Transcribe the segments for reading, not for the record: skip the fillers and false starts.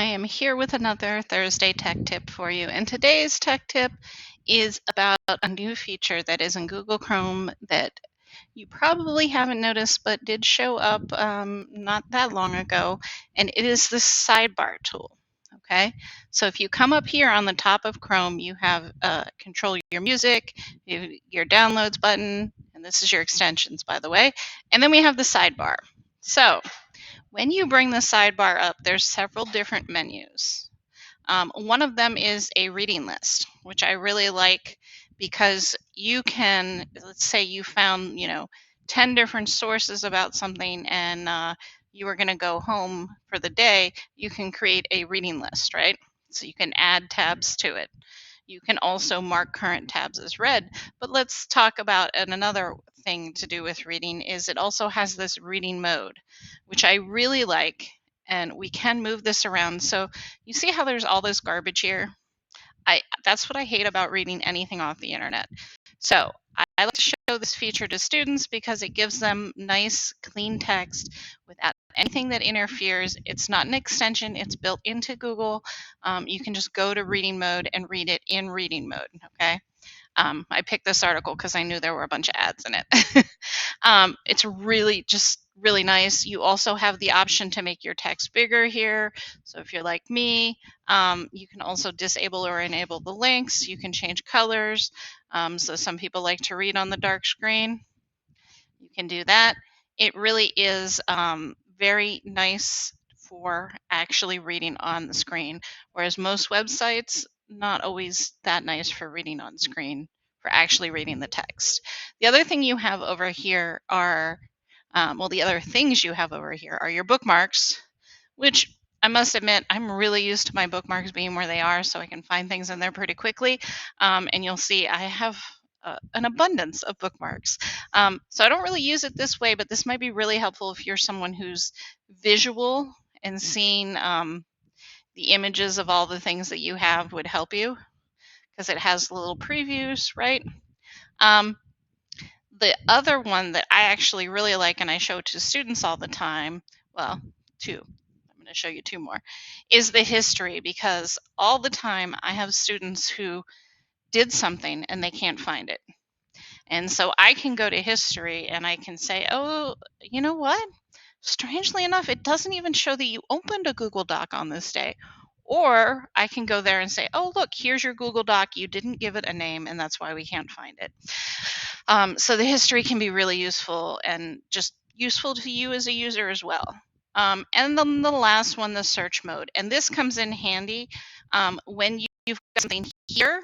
am here with another Thursday tech tip for you. And today's tech tip is about a new feature that is in Google Chrome that you probably haven't noticed but did show up not that long ago. And it is the Sidebar tool. Okay, so if you come up here on the top of Chrome, you have control your music, your downloads button, and this is your extensions, by the way. And then we have the sidebar. So when you bring the sidebar up, there's several different menus. One of them is a reading list, which I really like because you can, let's say you found, 10 different sources about something and you were going to go home for the day, you can create a reading list, right? So you can add tabs to it. You can also mark current tabs as read. But let's talk about another thing to do with reading is it also has this reading mode, which I really like. And we can move this around. So you see how there's all this garbage here? That's what I hate about reading anything off the internet. So I like to show this feature to students because it gives them nice, clean text without anything that interferes. It's not an extension. It's built into Google. You can just go to reading mode and read it in reading mode, okay? I picked this article because I knew there were a bunch of ads in it. It's really nice. You also have the option to make your text bigger here. So if you're like me, you can also disable or enable the links. You can change colors. So some people like to read on the dark screen. You can do that. It really is very nice for actually reading on the screen, whereas most websites, not always that nice for reading on screen, for actually reading the text. The other thing you have over here are, the other things you have over here are your bookmarks, which I must admit, I'm really used to my bookmarks being where they are, so I can find things in there pretty quickly. And you'll see I have an abundance of bookmarks. So I don't really use it this way, but this might be really helpful if you're someone who's visual and seeing the images of all the things that you have would help you because it has little previews, right? The other one that I actually really like and I show to students all the time, well, two. I'm going to show you two more, is the history, because all the time I have students who did something and they can't find it. And so I can go to history and I can say, oh, you know what? Strangely enough, it doesn't even show that you opened a Google Doc on this day. Or I can go there and say, oh, look, here's your Google Doc. You didn't give it a name, and that's why we can't find it. So the history can be really useful and just useful to you as a user as well. And then the last one, the search mode. And this comes in handy when you've got something here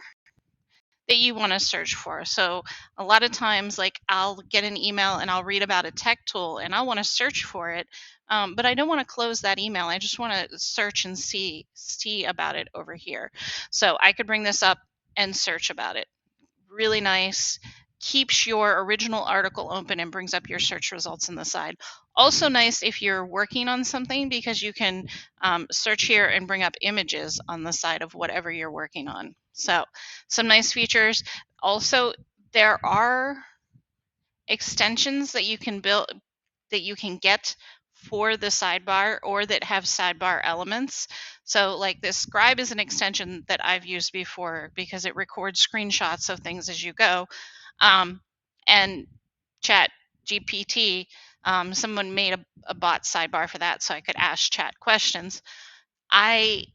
that you want to search for. So a lot of times, like I'll get an email and I'll read about a tech tool and I want to search for it, but I don't want to close that email. I just want to search and see about it over here. So I could bring this up and search about it. Really nice. Keeps your original article open and brings up your search results on the side. Also nice if you're working on something because you can search here and bring up images on the side of whatever you're working on. So some nice features. Also, there are extensions that you can build, that you can get for the sidebar or that have sidebar elements. So like this Scribe is an extension that I've used before because it records screenshots of things as you go. And Chat GPT, someone made a bot sidebar for that so I could ask chat questions. I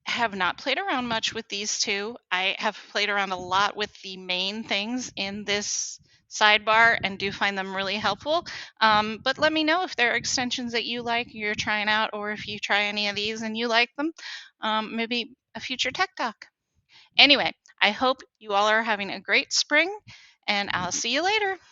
have not played around much with these two. I have played around a lot with the main things in this sidebar and do find them really helpful. But let me know if there are extensions that you like, you're trying out, or if you try any of these and you like them. Maybe a future tech talk. Anyway, I hope you all are having a great spring, and I'll see you later.